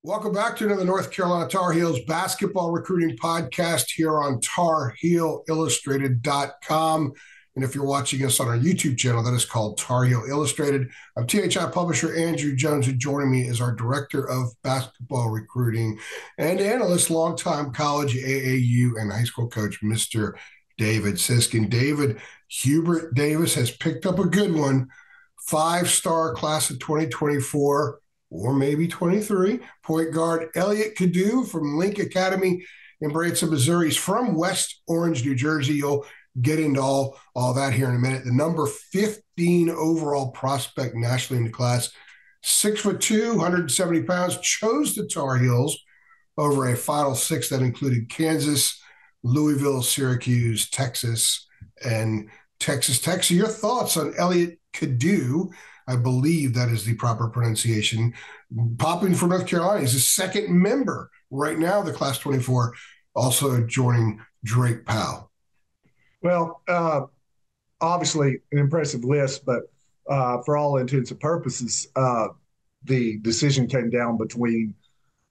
Welcome back to another North Carolina Tar Heels basketball recruiting podcast here on TarHeelIllustrated.com. And if you're watching us on our YouTube channel, that is called Tar Heel Illustrated. I'm THI publisher Andrew Jones, and joining me is our director of basketball recruiting and analyst, longtime college, AAU, and high school coach, Mr. David Sisk. And David, Hubert Davis has picked up a good one, five-star class of 2024. Or maybe 23, point guard Elliot Cadeau from Lincoln Academy in Branson, Missouri. He's from West Orange, New Jersey. You'll get into all that here in a minute. The number 15 overall prospect nationally in the class, 6'2", 170 pounds, chose the Tar Heels over a Final Six that included Kansas, Louisville, Syracuse, Texas, and Texas Tech. So your thoughts on Elliot Cadeau? I believe that is the proper pronunciation. Popping from North Carolina. He's the second member right now of the Class 24, also joining Drake Powell. Well, obviously an impressive list, but for all intents and purposes, the decision came down between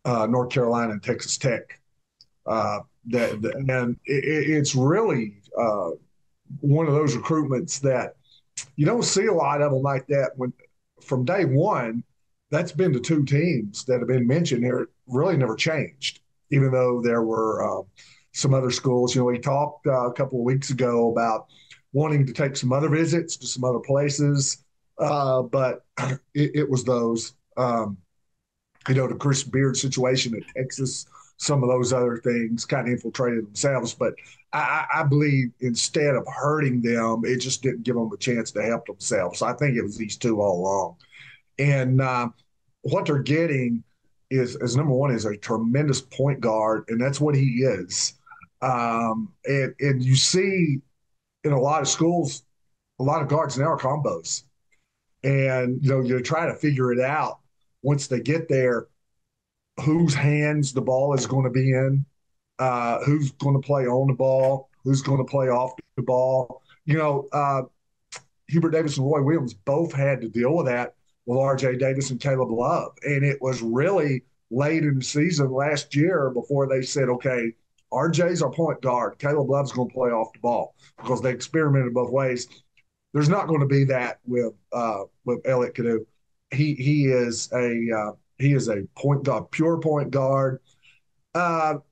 North Carolina and Texas Tech. And it's really one of those recruitments that you don't see a lot of them like that. When from day one, that's been the two teams that have been mentioned here, really never changed, even though there were some other schools. We talked a couple of weeks ago about wanting to take some other visits to some other places, but it was those. The Chris Beard situation at Texas, some of those other things kind of infiltrated themselves. But I believe instead of hurting them, it just didn't give them a chance to help themselves. So I think it was these two all along. And what they're getting is number one, is a tremendous point guard, and that's what he is. And you see in a lot of schools, a lot of guards now are combos. And, you try to figure it out once they get there, whose hands the ball is going to be in, who's going to play on the ball, who's going to play off the ball. Hubert Davis and Roy Williams both had to deal with that with R.J. Davis and Caleb Love. And it was really late in the season last year before they said, okay, R.J.'s our point guard. Caleb Love's going to play off the ball, because they experimented both ways. There's not going to be that with Elliot Cadeau. He is a point guard, pure point guard.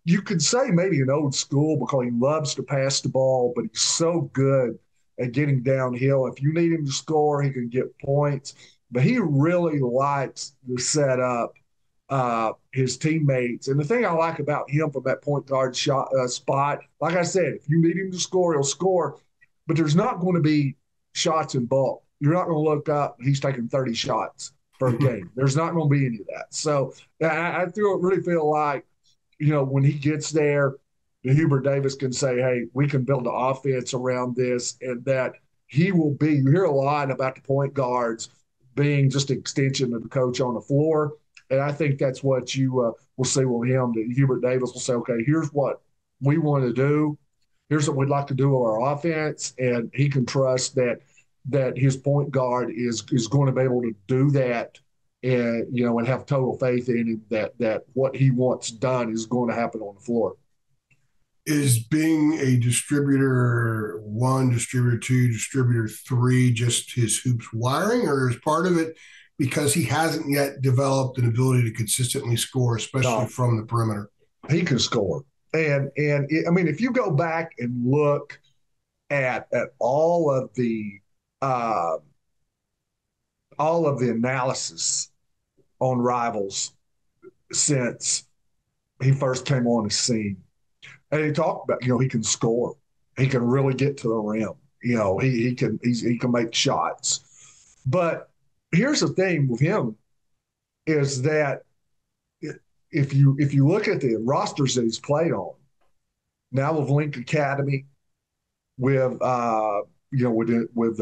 You could say maybe an old school, because he loves to pass the ball, but he's so good at getting downhill. If you need him to score, he can get points. But he really likes to set up his teammates. And the thing I like about him from that point guard spot, like I said, if you need him to score, he'll score. But there's not going to be shots in bulk. You're not going to look up, he's taking 30 shots for a game. There's not going to be any of that. So I really feel like, when he gets there, Hubert Davis can say, hey, we can build an offense around this, and that he will be – you hear a lot about the point guards being just an extension of the coach on the floor, and I think that's what you will see with him, that Hubert Davis will say, okay, here's what we want to do. Here's what we'd like to do with our offense, and he can trust that his point guard is going to be able to do that, and have total faith in him that what he wants done is going to happen on the floor. Is being a distributor one, distributor two, distributor three just his hoops wiring, or is part of it because he hasn't yet developed an ability to consistently score, especially from the perimeter? He can score. And if you go back and look at all of the analysis on Rivals since he first came on the scene, and he talked about, he can score, he can really get to the rim, he can make shots. But here's the thing with him is that if you look at the rosters that he's played on, now with Lincoln Academy, with the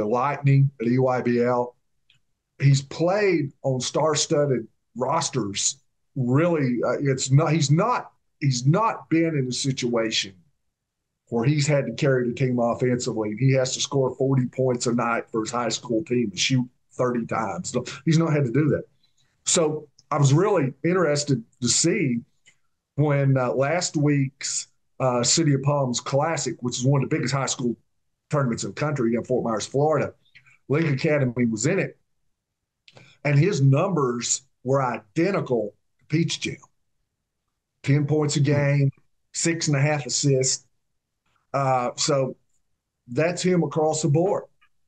Lightning at EYBL, he's played on star-studded rosters. Really, he's not been in a situation where he's had to carry the team offensively. He has to score 40 points a night for his high school team and shoot 30 times. So he's not had to do that. So I was really interested to see when last week's City of Palms Classic, which is one of the biggest high school tournaments in the country in Fort Myers, Florida, Lincoln Academy was in it, and his numbers were identical to Peach Jam. 10 points a game, 6.5 assists. So that's him across the board.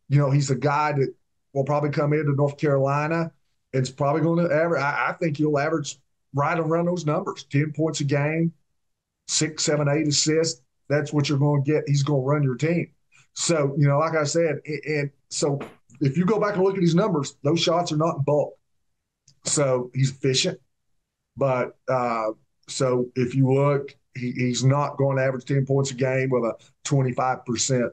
He's a guy that will probably come into North Carolina. It's probably going to average, I think he'll average right around those numbers, 10 points a game, 6, 7, 8 assists. That's what you're going to get. He's going to run your team. So, like I said, and so if you go back and look at his numbers, those shots are not in bulk. So he's efficient. But so if you look, he's not going to average 10 points a game with a 25%,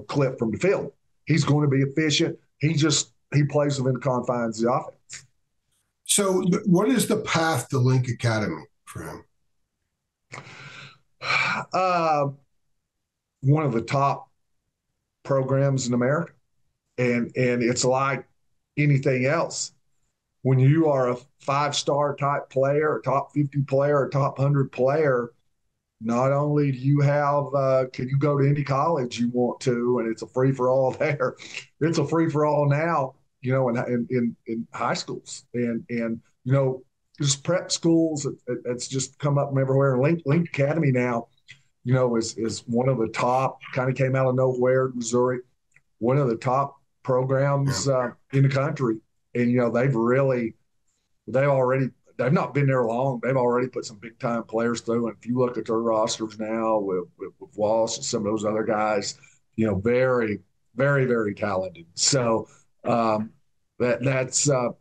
clip from the field. He's going to be efficient. He plays within the confines of the offense. So what is the path to Link Academy for him? One of the top programs in America. And it's like anything else. When you are a 5-star type player, a top 50 player, a top 100 player, not only do you have, can you go to any college you want to, and it's a free for all there. It's a free for all now, in high schools and just prep schools. It's just come up from everywhere. Link Academy now, is one of the top. Kind of came out of nowhere, Missouri, one of the top programs in the country. And they've not been there long. They've already put some big time players through. And if you look at their rosters now with Walsh and some of those other guys, very, very, very talented. So that's kind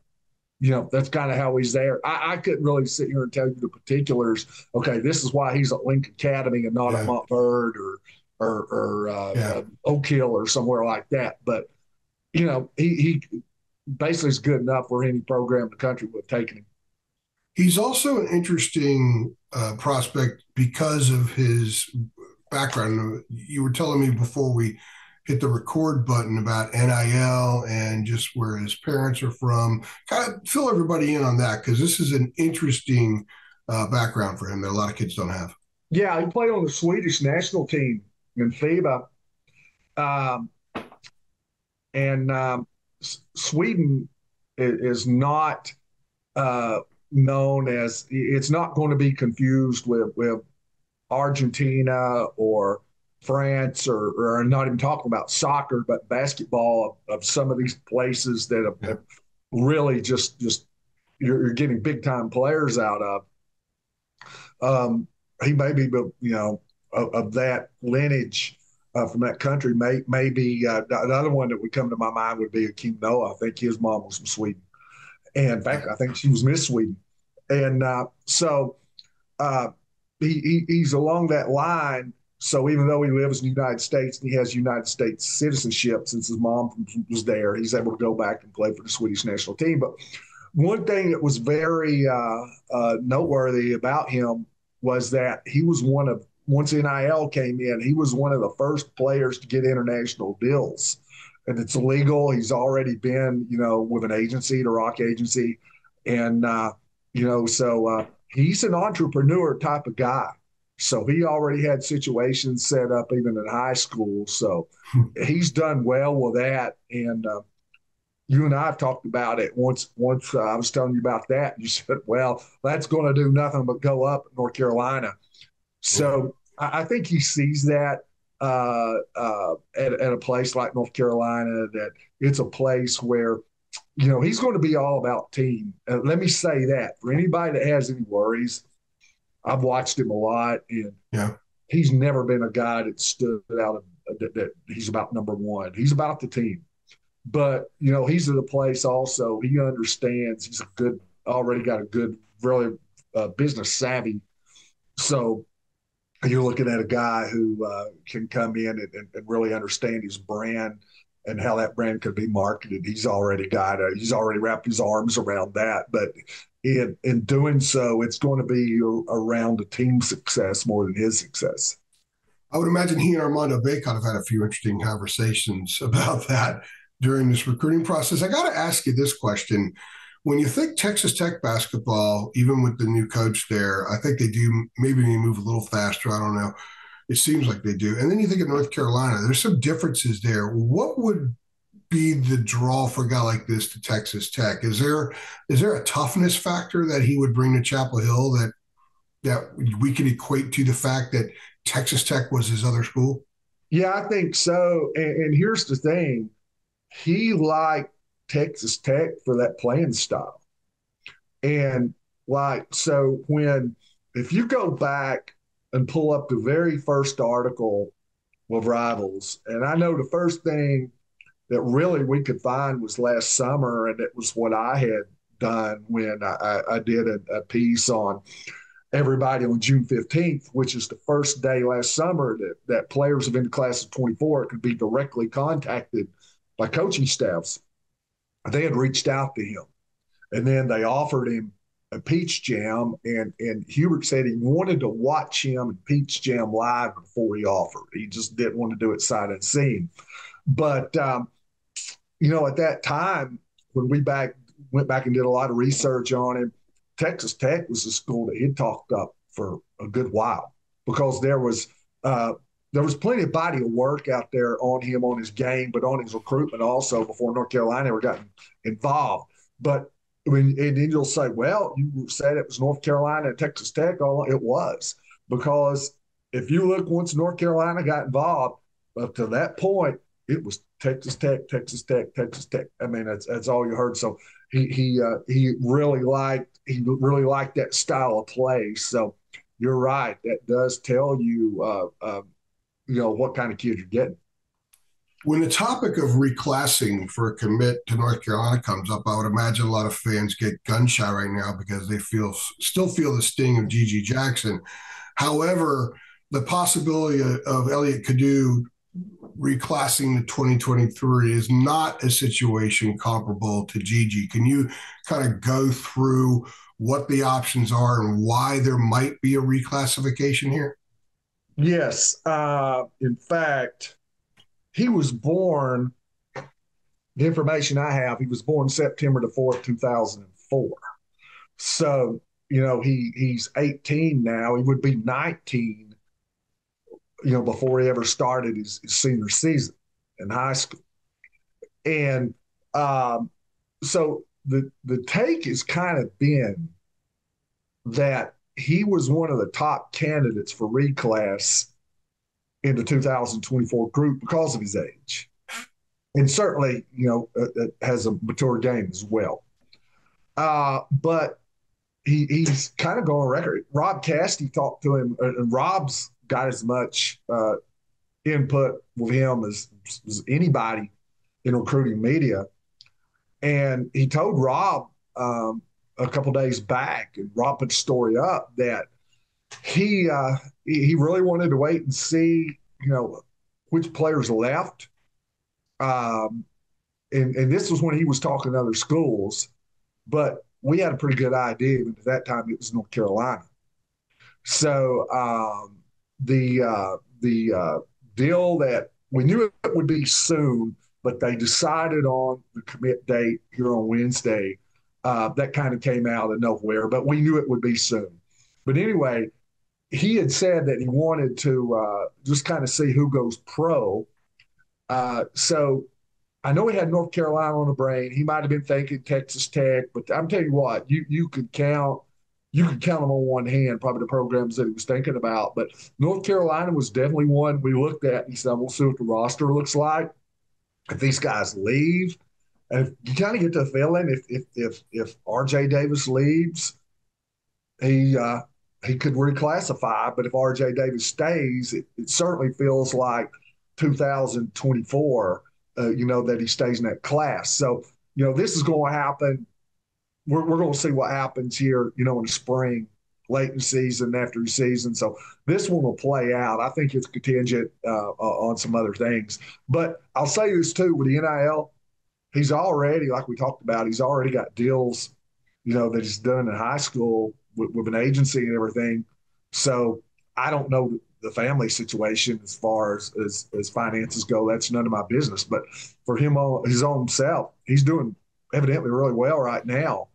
of how he's there. I couldn't really sit here and tell you the particulars. Okay, this is why he's at Lincoln Academy and not at Montverde or Oak Hill or somewhere like that. But he basically is good enough for any program in the country would have taken him. He's also an interesting prospect because of his background. You were telling me before we hit the record button about NIL and just where his parents are from. Kind of fill everybody in on that, because this is an interesting background for him that a lot of kids don't have. Yeah, he played on the Swedish national team in FIBA. Sweden is not known as, it's not going to be confused with Argentina or France or not even talking about soccer, but basketball of some of these places that have really just you're getting big time players out of. He may be, of that lineage from that country. Maybe another one that would come to my mind would be Akeem Noah. I think his mom was from Sweden. And in fact, I think she was Miss Sweden. And he's along that line. So even though he lives in the United States and he has United States citizenship since his mom was there, he's able to go back and play for the Swedish national team. But one thing that was very noteworthy about him was that he was once NIL came in, he was one of the first players to get international deals. And it's illegal. He's already been, with an agency, the Rock Agency. And, so he's an entrepreneur type of guy. So he already had situations set up even in high school. So he's done well with that. And you and I have talked about it once I was telling you about that. You said, well, that's going to do nothing but go up in North Carolina. So I think he sees that at a place like North Carolina, that it's a place where, he's going to be all about team. Let me say that for anybody that has any worries, I've watched him a lot, and he's never been a guy that stood out that he's about number one. He's about the team. But, he's at a place also, he understands he's already got a good, really business savvy. So you're looking at a guy who can come in and really understand his brand and how that brand could be marketed. He's already wrapped his arms around that. But in doing so, it's going to be around the team's success more than his success. I would imagine he and Armando Bacot have had a few interesting conversations about that during this recruiting process. I got to ask you this question. when you think Texas Tech basketball, even with the new coach there, I think they do maybe they move a little faster. I don't know. It seems like they do. And then you think of North Carolina, there's some differences there. What would be the draw for a guy like this to Texas Tech? Is there a toughness factor that he would bring to Chapel Hill that we could equate to the fact that Texas Tech was his other school? Yeah, I think so. And here's the thing: he liked Texas Tech for that playing style. And so if you go back and pull up the very first article of Rivals, and I know the first thing that really we could find was last summer, and it was what I had done when I did a piece on everybody on June 15th, which is the first day last summer that players of in the class of 24 could be directly contacted by coaching staffs. They had reached out to him, and then they offered him a Peach Jam, and Hubert said he wanted to watch him in Peach Jam live before he offered. He just didn't want to do it sight unseen. But at that time, when we went back and did a lot of research on him, Texas Tech was a school that he'd talked up for a good while because there was plenty of body of work out there on him, on his game, but on his recruitment also before North Carolina ever got involved. But and then you'll say, well, you said it was North Carolina and Texas Tech. It was, because if you look, once North Carolina got involved, up to that point, it was Texas Tech, Texas Tech, Texas Tech. I mean, that's all you heard. So he really liked that style of play. So you're right. That does tell you what kind of kid you're getting. When the topic of reclassing for a commit to North Carolina comes up, I would imagine a lot of fans get gun shy right now because they still feel the sting of Gigi Jackson. However, the possibility of Elliot Cadeau reclassing to 2023 is not a situation comparable to Gigi. Can you kind of go through what the options are and why there might be a reclassification here? Yes. In fact, he was born, the information I have, he was born September the 4th, 2004. So, he's 18 now. He would be 19, before he ever started his senior season in high school. And so the take has kind of been that he was one of the top candidates for reclass in the 2024 group because of his age. And certainly, has a mature game as well. But he's kind of going on record. Rob Castee talked to him, and Rob's got as much input with him as anybody in recruiting media. And he told Rob a couple days back, and Rob put the story up, that he really wanted to wait and see, which players left. And this was when he was talking to other schools, but we had a pretty good idea. Even at that time, it was North Carolina. So the deal that we knew it would be soon, but they decided on the commit date here on Wednesday. That kind of came out of nowhere, but we knew it would be soon. But anyway, he had said that he wanted to just kind of see who goes pro. So I know he had North Carolina on the brain. He might have been thinking Texas Tech, but I'm telling you what, you could count them on one hand, probably the programs that he was thinking about. But North Carolina was definitely one we looked at and he said, we'll see what the roster looks like. If these guys leave, and if you kind of get the feeling if RJ Davis leaves, he could reclassify. But if RJ Davis stays, it certainly feels like 2024, that he stays in that class. So, this is going to happen. We're going to see what happens here, in the spring, late in the season, after the season. So this one will play out. I think it's contingent on some other things. But I'll say this too, with the NIL, he's already, like we talked about, he's already got deals, that he's done in high school with an agency and everything. So I don't know the family situation as far as finances go. That's none of my business. But for him, his own self, he's doing evidently really well right now.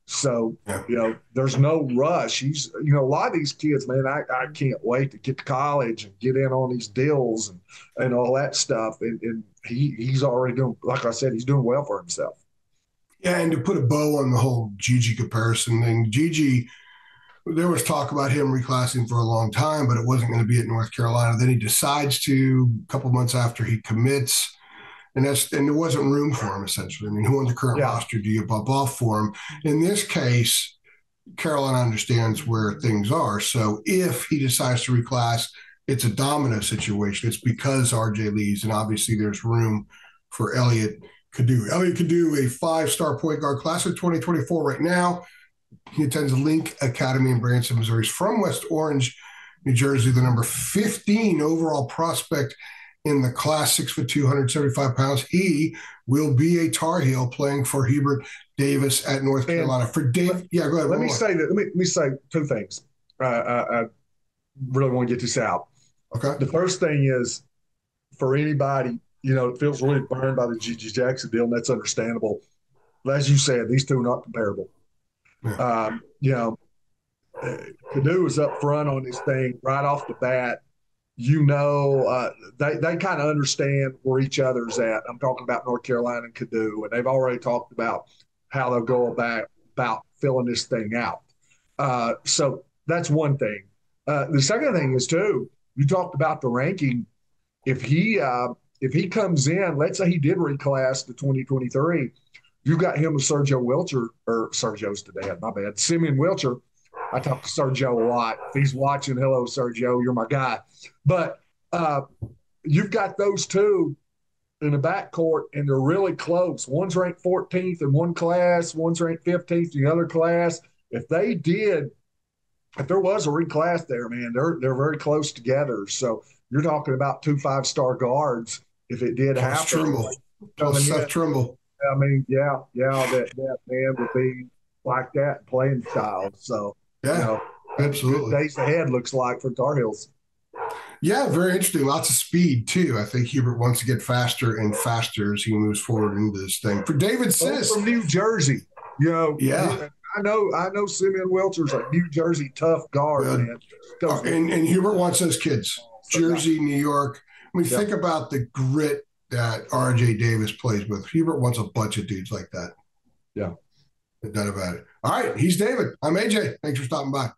So, Yeah. there's no rush. A lot of these kids, man, I can't wait to get to college and get in on these deals and all that stuff. And he's already doing, like I said, he's doing well for himself. Yeah, and to put a bow on the whole Gigi comparison thing, Gigi, there was talk about him reclassing for a long time, but it wasn't going to be at North Carolina. Then he decides to a couple months after he commits, and there wasn't room for him essentially. I mean, who on the current roster do you bump off for him? In this case, Carolina understands where things are. So if he decides to reclass, it's a domino situation. It's because RJ leaves, and obviously there's room for Elliot Cadeau. Elliot Cadeau, a 5-star point guard, class of 2024 right now. He attends Link Academy in Branson, Missouri. He's from West Orange, New Jersey, the number 15 overall prospect in the class, 6'2", 275 pounds. He will be a Tar Heel playing for Hubert Davis at North Carolina. For Dave, yeah, go ahead. Let me say two things. I really want to get this out. Okay. The first thing is, for anybody, it feels really burned by the Gigi Jackson deal, and that's understandable. But as you said, these two are not comparable. Yeah. Cadeau is up front on this thing right off the bat. They kind of understand where each other's at. I'm talking about North Carolina and Cadeau, and they've already talked about how they'll go about filling this thing out. So that's one thing. The second thing is, too, you talked about the ranking. If he comes in, let's say he did reclass to 2023, you got him with Sergio Wilcher, or Sergio's today, my bad, Simeon Wilcher. I talk to Sergio a lot. If he's watching, hello, Sergio, you're my guy. But you've got those two in the backcourt, and they're really close. One's ranked 14th in one class, one's ranked 15th in the other class. If there was a reclass there, man, they're very close together. So you're talking about 2 5-star guards if it did happen. Trimble. Seth Trimble. I mean, that man would be like that playing style. So, absolutely. Good days ahead looks like for Tar Heels. Yeah, very interesting. Lots of speed, too. I think Hubert wants to get faster and faster as he moves forward into this thing. For David Sisk. From New Jersey. Yeah. I know Simeon Wilcher's a New Jersey tough guard, man. And Hubert wants those kids. Jersey, New York. I mean, think about the grit that RJ Davis plays with. Hubert wants a bunch of dudes like that. Yeah. No doubt about it. All right. He's David. I'm AJ. Thanks for stopping by.